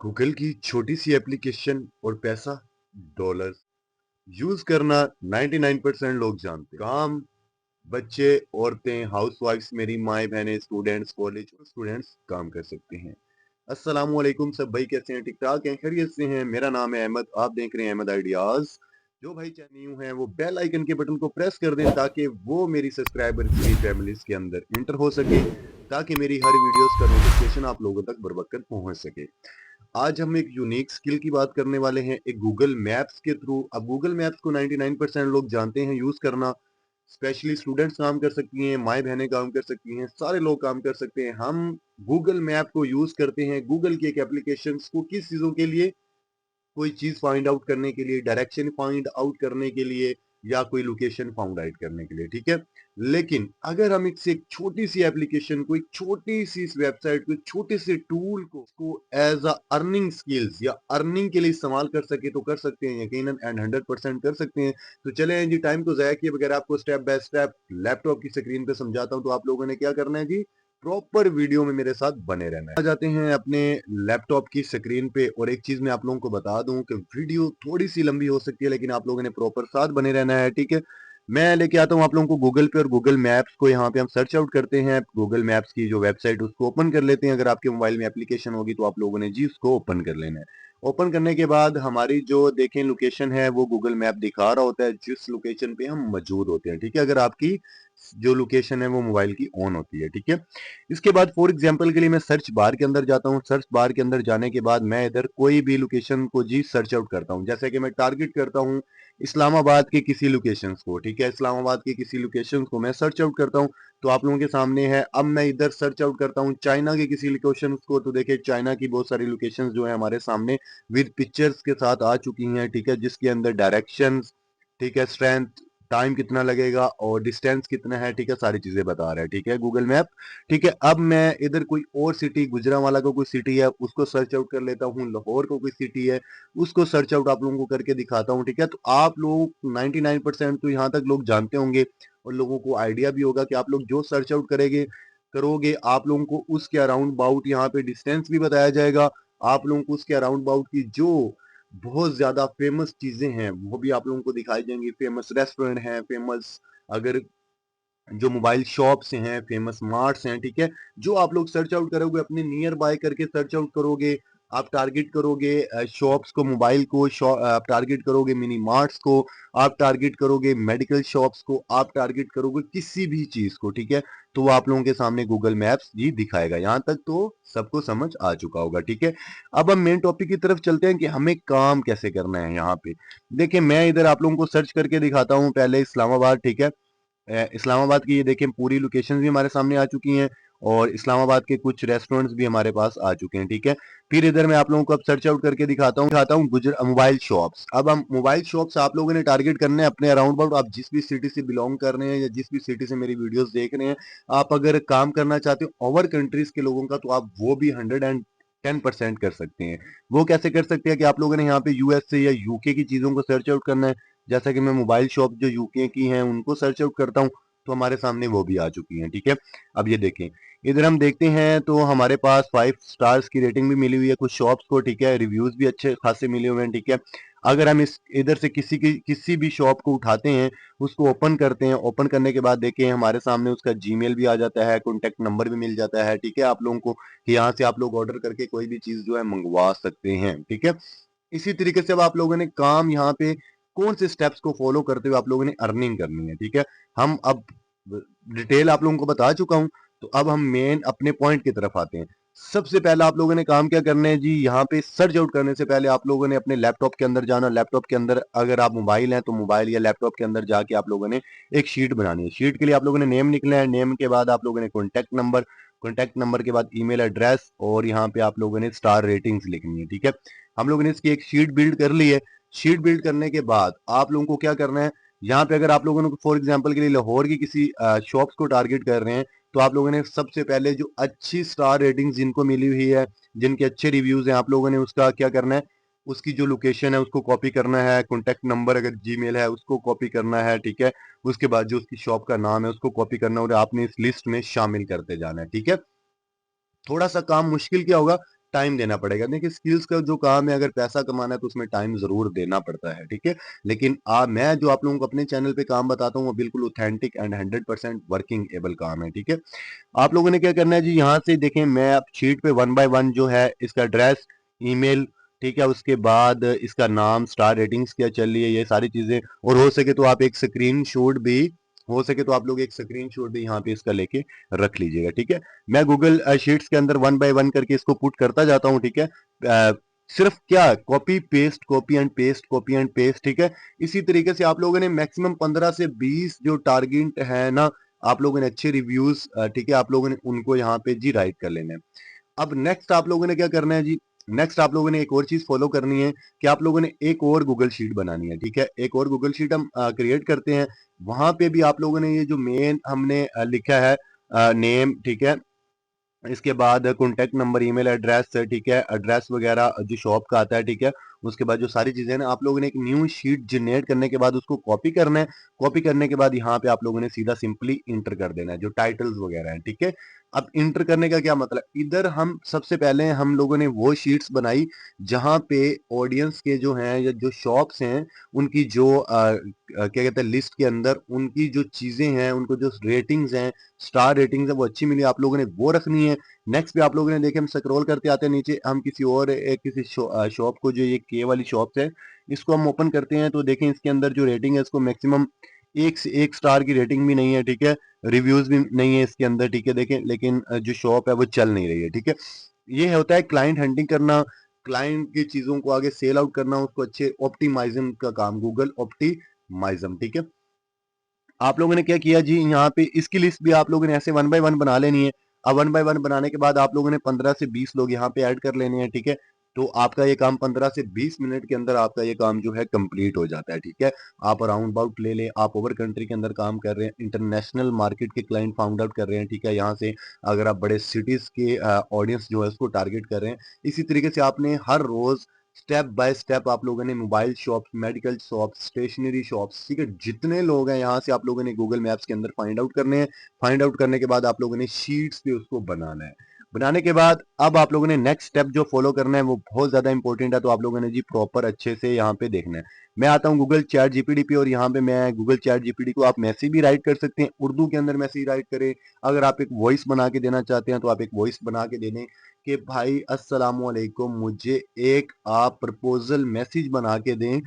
Google की छोटी सी application और पैसा डॉलर यूज करना 99% लोग जानते हैं। काम बच्चे, औरतें, हाउसवाइफ्स, मेरी माएँ बहनें, स्टूडेंट्स, कॉलेज स्टूडेंट्स काम कर सकते हैं। अस्सलाम वालेकुम सब भाई, कैसे हैं? ठीक-ठाक हैं? खैरियत से हैं? मेरा नाम है अहमद, आप देख रहे हैं अहमद आइडियाज़। जो भाई चैनल न्यू हैं वो बेल आइकन के बटन को प्रेस कर दें ताकि वो मेरी सब्सक्राइबर की फैमिलीज़ के अंदर एंटर हो सके, ताकि मेरी हर वीडियोज़ का नोटिफिकेशन आप लोगों तक बरवक़्त पहुँच सके। आज हम एक यूनिक स्किल की बात करने वाले हैं, एक गूगल मैप्स के थ्रू। अब गूगल मैप्स को 99% लोग जानते हैं यूज़ करना। स्पेशली स्टूडेंट्स काम कर सकती हैं, माएँ बहनें काम कर सकती हैं, सारे लोग काम कर सकते हैं। हम गूगल मैप को यूज़ करते हैं, गूगल की एक एप्लीकेशंस को किस चीज़ों के लिए? कोई चीज़ फाइंड आउट करने के लिए, डायरेक्शन फाइंड आउट करने के लिए, या कोई लोकेशन फाउंड आउट करने के लिए, ठीक है? लेकिन अगर हम इससे एक छोटी-सी एप्लीकेशन को, एक छोटी-सी इस वेबसाइट को, एक छोटे से टूल को उसको एज़ अ अर्निंग स्किल्स या अर्निंग के लिए इस्तेमाल कर सके तो कर सकते हैं, यकीनन एंड 100% कर सकते हैं। तो चलें जी, टाइम को ज़ाया किए बगैर आपको स्टेप बाय स्टेप लैपटॉप की स्क्रीन पे समझाता हूँ, तो आप लोगों ने क्या करना है जी? प्रॉपर वीडियो में मेरे साथ बने रहना है। आ जाते हैं अपने लैपटॉप की स्क्रीन पे, और एक चीज़ मैं आप लोगों को बता दूँ कि वीडियो थोड़ी-सी लंबी हो सकती है, लेकिन आप लोगों ने प्रॉपर साथ बने रहना है, ठीक है? मैं लेके आता हूँ आप लोगों को गूगल पे, और गूगल मैप्स को यहाँ पे हम सर्च आउट करते हैं। गूगल मैप्स की जो वेबसाइट उसको ओपन कर लेते हैं। अगर आपके मोबाइल में एप्लीकेशन होगी तो आप लोगों ने जी उसको ओपन कर लेना है। ओपन करने के बाद हमारी जो देखें लोकेशन है वो गूगल मैप दिखा रहा होता है जिस लोकेशन पे हम मौजूद होते हैं, ठीक है? अगर आपकी जो लोकेशन है वो मोबाइल की ऑन होती है, ठीक है? इसके बाद फॉर एग्जांपल के लिए मैं सर्च बार के अंदर जाता हूँ। सर्च बार के अंदर जाने के बाद मैं इधर कोई भी लोकेशन को जी सर्च आउट करता हूँ। जैसे कि मैं टारगेट करता हूँ इस्लामाबाद के किसी लोकेशंस को, ठीक है? इस्लामाबाद के किसी लोकेशंस को मैं सर्च आउट करता हूँ, तो आप लोगों के सामने है। अब मैं इधर सर्च आउट करता हूँ चाइना के किसी लोकेशंस को, तो देखिए चाइना की बहुत सारी लोकेशंस जो है हमारे सामने विद पिक्चर्स के साथ आ चुकी हैं, ठीक है? जिसके अंदर डायरेक्शंस, ठीक है, स्ट्रेंथ, टाइम कितना लगेगा और डिस्टेंस कितना है, ठीक है? सारी चीज़ें बता रहा है, ठीक है, गूगल मैप, ठीक है? अब मैं इधर कोई और सिटी, गुजरांवाला को कोई सिटी है, उसको सर्च आउट कर लेता हूँ, लाहौर को कोई सिटी है, उसको सर्च आउट आप लोगों को करके दिखाता हूँ, ठीक है? तो आप लोग 99% तो यहाँ तक लोग जानते होंगे, और लोगों को आइडिया भी होगा कि आप लोग जो सर्च आउट करोगे, आप लोगों को उसके अराउंड अबाउट यहाँ पे डिस्टेंस भी बताया जाएगा। आप लोगों को उसके अराउंड अबाउट की जो बहुत ज़्यादा फ़ेमस चीज़ें हैं, वो भी आप लोगों को दिखाई देंगी। फ़ेमस रेस्टोरेंट हैं, फ़ेमस अगर जो मोबाइल शॉप्स हैं, फ़ेमस मार्ट्स हैं, ठीक है? जो आप लोग सर्च आउट करोगे, अपने नियर बाय करके सर्च आउट करोगे, आप टारगेट करोगे शॉप्स को, मोबाइल को, आप टारगेट करोगे मिनी मार्ट्स को, आप टारगेट करोगे मेडिकल शॉप्स को, आप टारगेट करोगे किसी भी चीज़ को, ठीक है? तो वो आप लोगों के सामने गूगल मैप्स जी दिखाएगा। यहाँ तक तो सबको समझ आ चुका होगा, ठीक है? अब हम मेन टॉपिक की तरफ चलते हैं कि हमें काम कैसे करना है यहाँ पे। देखिए, मैं इधर आप लोगों को सर्च करके दिखाता हूँ पहले इस्लामाबाद, ठीक है? इस्लामाबाद की ये देखें पूरी लोकेशंस भी हमारे सामने आ चुकी हैं, और इस्लामाबाद के कुछ रेस्टोरेंट्स भी हमारे पास आ चुके हैं, ठीक है? फिर इधर मैं आप लोगों को अब सर्च आउट करके दिखाता हूँ गुजर मोबाइल शॉप्स। अब हम मोबाइल शॉप्स आप लोगों ने टारगेट करने हैं अपने अराउंड अबाउट, आप जिस भी सिटी से बिलोंग कर रहे हैं या जिस भी सिटी से मेरी वीडियोस देख रहे हैं, आप अगर काम करना चाहते हो ओवर कंट्रीज के लोगों का, तो आप वो भी 110% कर सकते हैं। वो कैसे कर सकते हैं कि आप लोगों ने यहाँ पे यूएसए या यूके की चीज़ों को सर्च आउट करना है। जैसा कि मैं मोबाइल शॉप जो यूके की हैं उनको सर्च आउट करता हूँ, तो हमारे सामने वो भी आ चुकी हैं, ठीक है? अब ये देखें, इधर हम देखते हैं तो हमारे पास 5 स्टार्स की रेटिंग भी मिली हुई है कुछ शॉप्स को, ठीक है? रिव्यूज़ भी अच्छे खासे मिले हुए हैं, ठीक है? अगर हम इस इधर से किसी भी शॉप को उठाते हैं, उसको ओपन करते हैं, ओपन करने के बाद देखें हमारे सामने उसका जीमेल भी आ जाता है, कॉन्टैक्ट नंबर भी मिल जाता है, ठीक है? आप लोगों को कि यहाँ से आप लोग ऑर्डर करके कोई भी चीज़ जो है मँगवा सकते हैं, ठीक है? इसी तरीके से अब आप लोगों ने काम यहाँ पे कौन से स्टेप्स को फॉलो करते हुए आप लोगों ने अर्निंग करनी है, ठीक है? हम अब डिटेल आप लोगों को बता चुका हूँ, तो अब हम मेन अपने पॉइंट की तरफ आते हैं। सबसे पहला आप लोगों ने काम क्या करना है जी, यहाँ पे सर्च आउट करने से पहले आप लोगों ने अपने लैपटॉप के अंदर जाना। लैपटॉप के अंदर अगर आप मोबाइल हैं तो मोबाइल या लैपटॉप के अंदर जाके आप लोगों ने एक शीट बनानी है। शीट के लिए आप लोगों ने नेम लिखना है, नेम के बाद आप लोगों ने कॉन्टैक्ट नंबर के बाद ईमेल एड्रेस, और यहाँ पे आप लोगों ने स्टार रेटिंग्स लिखनी है, ठीक है? हम लोगों ने इसकी एक शीट बिल्ड कर ली है। शीट बिल्ड करने के बाद आप लोगों को क्या करना है, यहाँ पे अगर आप लोगों ने फॉर एग्जांपल के लिए लाहौर की किसी शॉप्स को टारगेट कर रहे हैं, तो आप लोगों ने सबसे पहले जो अच्छी स्टार रेटिंग जिनको मिली हुई है, जिनके अच्छे रिव्यूज हैं, आप लोगों ने उसका क्या करना है, उसकी जो लोकेशन है उसको कॉपी करना है, कॉन्टैक्ट नंबर अगर जीमेल है उसको कॉपी करना है, ठीक है? उसके बाद जो उसकी शॉप का नाम है उसको कॉपी करना है और आपने इस लिस्ट में शामिल करते जाना है, ठीक है? थोड़ा सा काम मुश्किल क्या होगा, टाइम देना पड़ेगा। देखिए स्किल्स का जो काम है, अगर पैसा कमाना है तो उसमें टाइम ज़रूर देना पड़ता है, ठीक है? लेकिन मैं जो आप लोगों को अपने चैनल पे काम बताता हूँ वो बिल्कुल ऑथेंटिक एंड 100% वर्किंग एबल काम है, ठीक है? आप लोगों ने क्या करना है जी, यहाँ से देखें मैं अब शीट पे वन बाय वन जो है इसका एड्रेस, ईमेल, ठीक है, उसके बाद इसका नाम, स्टार रेटिंग्स क्या चल रही है, ये सारी चीज़ें, और हो सके तो आप एक स्क्रीनशॉट भी हो सके तो आप लोग एक स्क्रीनशॉट भी यहाँ पे इसका लेके रख लीजिएगा, ठीक है? मैं गूगल शीट्स के अंदर वन बाय वन करके इसको पुट करता जाता हूँ, ठीक है? सिर्फ क्या copy paste, copy and paste, copy and paste, ठीक है? इसी तरीके से आप लोगों ने मैक्सिमम 15 से 20 जो टारगेट है ना, आप लोगों ने अच्छे रिव्यूज, ठीक है, आप लोगों ने उनको यहाँ पे जी राइट कर लेने हैं। अब नेक्स्ट आप लोगों ने क्या करना है जी, नेक्स्ट आप लोगों ने एक और चीज फॉलो करनी है कि आप लोगों ने एक और गूगल शीट बनानी है, ठीक है? एक और गूगल शीट हम क्रिएट करते हैं। वहां पे भी आप लोगों ने ये जो मेन हमने लिखा है नेम, ठीक है, इसके बाद कॉन्टैक्ट नंबर, ईमेल एड्रेस, ठीक है, एड्रेस वगैरह जो शॉप का आता है, ठीक है, उसके बाद जो सारी चीजें ना, आप लोगों ने एक न्यू शीट जनरेट करने के बाद उसको कॉपी करना है। कॉपी करने के बाद यहाँ पे आप लोगों ने सीधा सिंपली इंटर कर देना है जो टाइटल्स वगैरह हैं, ठीक है? अब इंटर करने का क्या मतलब, इधर हम सबसे पहले हम लोगों ने वो शीट्स बनाई जहां पे ऑडियंस के जो हैं या जो शॉप्स हैं उनकी जो क्या कहते हैं लिस्ट के अंदर उनकी जो चीजें हैं, उनको जो रेटिंग्स हैं, स्टार रेटिंग्स है वो अच्छी मिली, आप लोगों ने वो रखनी है। नेक्स्ट पे आप लोगों ने देखे, हम स्क्रॉल करते आते हैं नीचे, हम किसी और किसी शॉप को, जो ये के वाली शॉप है, इसको हम ओपन करते हैं तो देखें इसके अंदर जो रेटिंग है इसको मैक्सिमम एक से एक स्टार की रेटिंग भी नहीं है, ठीक है? रिव्यूज भी नहीं है इसके अंदर, ठीक है? देखें, लेकिन जो शॉप है वो चल नहीं रही है, ठीक है? ये होता है क्लाइंट हंटिंग करना, क्लाइंट की चीजों को आगे सेल आउट करना, उसको अच्छे ऑप्टिमाइज्म का काम, गूगल ऑप्टिमाइज्म, ठीक है? आप लोगों ने क्या किया जी, यहाँ पे इसकी लिस्ट भी आप लोगों ने ऐसे वन बाय वन बना लेनी है। अब वन बाय वन बनाने के बाद आप लोगों ने 15 से 20 लोग यहाँ पे ऐड कर लेने हैं, ठीक है? तो आपका ये काम 15 से 20 मिनट के अंदर आपका ये काम जो है कंप्लीट हो जाता है, ठीक है? आप अराउंड अबाउट ले लें, आप ओवर कंट्री के अंदर काम कर रहे हैं, इंटरनेशनल मार्केट के क्लाइंट फाउंड आउट कर रहे हैं, ठीक है? यहाँ से अगर आप बड़े सिटीज के ऑडियंस जो है उसको टारगेट कर रहे हैं, इसी तरीके से आपने हर रोज स्टेप बाय स्टेप आप लोगों ने mobile shop, medical shop, stationery shops, ठीक है, जितने लोग हैं यहाँ से आप लोगों ने गूगल मैप्स के अंदर फाइंड आउट करने हैं। फाइंड आउट करने के बाद आप लोगों ने शीट्स पे उसको बनाना है। बनाने के बाद अब आप लोगों ने नेक्स्ट स्टेप जो फॉलो करना है वो बहुत ज्यादा इंपॉर्टेंट है, तो आप लोगों ने जी प्रॉपर अच्छे से यहाँ पे देखना है। मैं आता हूँ गूगल चैट जीपीटी पे, और यहाँ पे मैं गूगल चैट जीपीटी को आप मैसेज भी राइट कर सकते हैं, उर्दू के अंदर मैसेज राइट करें। अगर आप एक वॉइस बना के देना चाहते हैं तो आप एक वॉइस बना के दे दें कि भाई अस्सलाम वालेकुम, मुझे एक आप प्रपोजल मैसेज बना के दें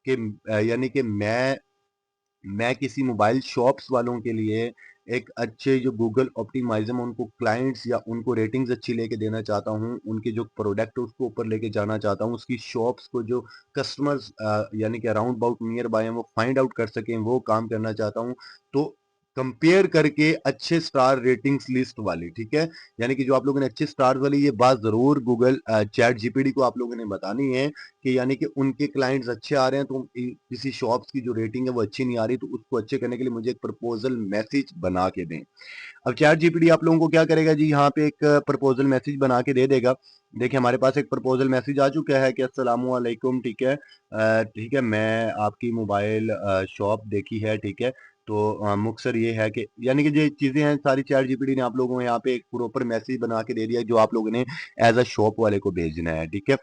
कि यानी कि मैं किसी मोबाइल शॉप्स वालों के लिए एक अच्छे जो गूगल ऑप्टिमाइज्म उनको क्लाइंट्स या उनको रेटिंग्स अच्छी लेके देना चाहता हूँ, उनके जो प्रोडक्ट उसको ऊपर लेके जाना चाहता हूँ, उसकी शॉप्स को जो कस्टमर्स यानी कि अराउंड अबाउट नियर बाय हैं वो फाइंड आउट कर सकें, वो काम करना चाहता हूँ। तो कंपेयर करके अच्छे स्टार रेटिंग्स लिस्ट वाली, ठीक है, यानी कि जो आप लोगों ने अच्छे स्टार वाली, ये बात जरूर गूगल चैट जीपीटी को आप लोगों ने बतानी है कि यानी कि उनके क्लाइंट्स अच्छे आ रहे हैं, तो किसी शॉप्स की जो रेटिंग है वो अच्छी नहीं आ रही, तो उसको अच्छे करने के लिए मुझे एक प्रपोजल मैसेज बना के दें। अब चैट जीपीटी आप लोगों को क्या करेगा जी, यहाँ पे एक प्रपोजल मैसेज बना के दे देगा। देखिए हमारे पास एक प्रपोजल मैसेज आ चुका है कि अस्सलाम वालेकुम, ठीक है, ठीक है, मैं आपकी मोबाइल शॉप देखी है, ठीक है, तो मुख्तसर ये है कि यानी कि जो चीज़ें हैं सारी चैट जीपीटी ने आप लोगों को यहाँ पे एक प्रॉपर मैसेज बना के दे दिया है, जो आप लोगों ने एज अ शॉप वाले को भेजना है, ठीक है?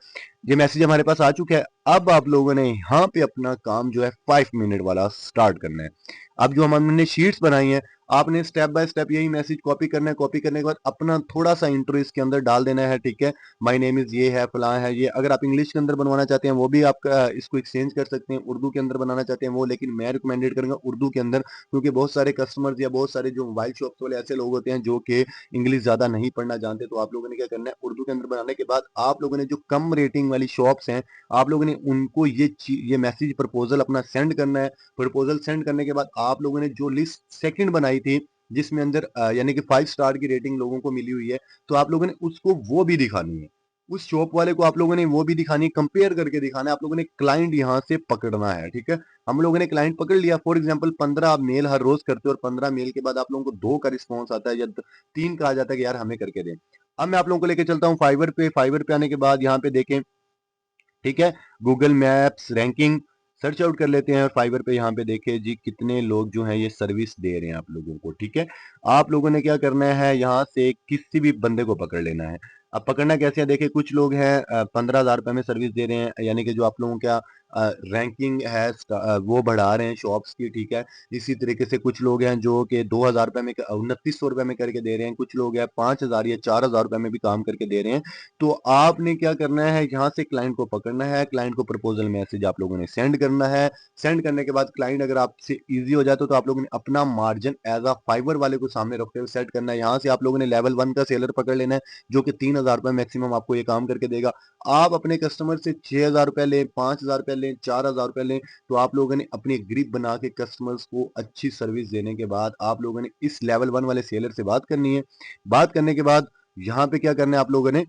ये मैसेज हमारे पास आ चुका है। अब आप लोगों ने यहाँ पे अपना काम जो है 5 मिनट वाला स्टार्ट करना है। अब जो हमने शीट्स बनाई हैं, आपने स्टेप बाय स्टेप यही मैसेज कॉपी करना है। कॉपी करने के बाद अपना थोड़ा सा इंट्रो इसके अंदर डाल देना है, ठीक है? माय नेम इज ये है, फलां है ये। अगर आप इंग्लिश के अंदर बनवाना चाहते हैं वो भी आप इसको एक्सचेंज कर सकते हैं, उर्दू के अंदर बनाना चाहते हैं वो, लेकिन मैं रिकमेंडेड करूंगा उर्दू के अंदर, क्योंकि बहुत सारे कस्टमर्स या बहुत सारे जो मोबाइल शॉप्स वाले ऐसे लोग होते हैं जो कि इंग्लिश ज्यादा नहीं पढ़ना जानते। तो आप लोगों ने क्या करना है, उर्दू के अंदर बनाने के बाद आप लोगों ने जो कम रेटिंग वाली शॉप्स हैं, आप लोगों ने उनको ये मैसेज प्रपोजल अपना सेंड करना है। प्रपोजल सेंड करने के बाद आप लोगों ने जो लिस्ट सेकंड बनाई थी, जिसमें अंदर यानी कि 5 स्टार की रेटिंग लोगों को मिली हुई है, तो आप लोगों ने उसको वो भी दिखानी है। उस शॉप वाले को आप लोगों ने वो भी दिखानी है, कंपेयर करके दिखाना है। आप लोगों ने क्लाइंट यहाँ से पकड़ना है, ठीक है? हम लोगों ने क्लाइंट पकड़ लिया। फॉर एग्जाम्पल 15 आप मेल हर रोज करते हो और 15 मेल के बाद आप लोगों को 2 का रिस्पॉन्स आता है या 3 का आ जाता है कि यार हमें करके दें। अब मैं आप लोगों को लेके चलता हूँ फाइवर पे। फाइवर पे आने के बाद यहाँ पे देखें, ठीक है, Google maps ranking search out कर लेते हैं और फाइवर पे यहाँ पे देखिए जी कितने लोग जो हैं ये सर्विस दे रहे हैं आप लोगों को, ठीक है? आप लोगों ने क्या करना है, यहाँ से किसी भी बंदे को पकड़ लेना है। अब पकड़ना कैसे है, देखिए कुछ लोग हैं 15,000 रुपए में सर्विस दे रहे हैं, यानी कि जो आप लोगों का रैंकिंग है वो बढ़ा रहे हैं शॉप्स की, ठीक है। इसी तरीके से कुछ लोग हैं जो कि 2,000 रुपए में 2900 रुपए में करके दे रहे हैं, कुछ लोग हैं 5,000 या 4,000 रुपए में भी काम करके दे रहे हैं। तो आपने क्या करना है, यहाँ से क्लाइंट को पकड़ना है, क्लाइंट को प्रपोजल मैसेज आप लोगों ने सेंड करना है। सेंड करने के बाद क्लाइंट अगर आपसे ईज़ी हो जाए तो आप लोगों ने अपना मार्जिन एज़ अ फाइवर वाले को सामने रखते हुए सेट करना है। यहाँ से आप लोगों ने लेवल 1 का सेलर पकड़ लेना है, जो कि 3,000 रुपए मैक्सिमम आपको ये काम करके देगा। आप अपने कस्टमर से 6,000 रुपए लें, 5,000 रुपए लें, 4,000 रुपए लें, तो आप लोगों ने अपनी एक ग्रिप बना के कस्टमर्स को अच्छी सर्विस देने के बाद आप लोगों ने इस लेवल 1 वाले सेलर से बात करनी है। बात करने के बाद यहाँ पे क्या करना है, आप लोगों ने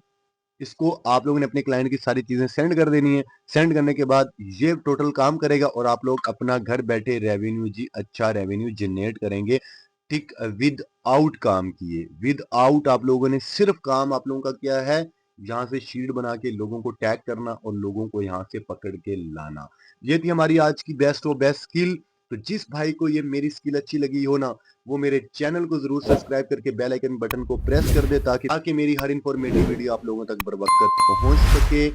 इसको आप लोगों ने अपने क्लाइंट की सारी चीज़ें सेंड कर देनी है। सेंड करने के बाद ये टोटल काम करेगा और आप लोग अपना घर बैठे रेवेन्यू जी अच्छा रेवेन्यू जनरेट करेंगे। ठीक विदआउट काम किए, विदआउट आप लोगों ने सिर्फ काम आप लोगों का क्या है, यहाँ से शीट बना के लोगों को टैग करना और लोगों को यहाँ से पकड़ के लाना। ये थी हमारी आज की बेस्ट ऑफ बेस्ट स्किल। तो जिस भाई को ये मेरी स्किल अच्छी लगी हो ना, वो मेरे चैनल को ज़रूर सब्सक्राइब करके बेल आइकन बटन को प्रेस कर दे ताकि मेरी हर इन्फॉर्मेटिव वीडियो आप लोगों तक बर वक़्त पहुँच सके।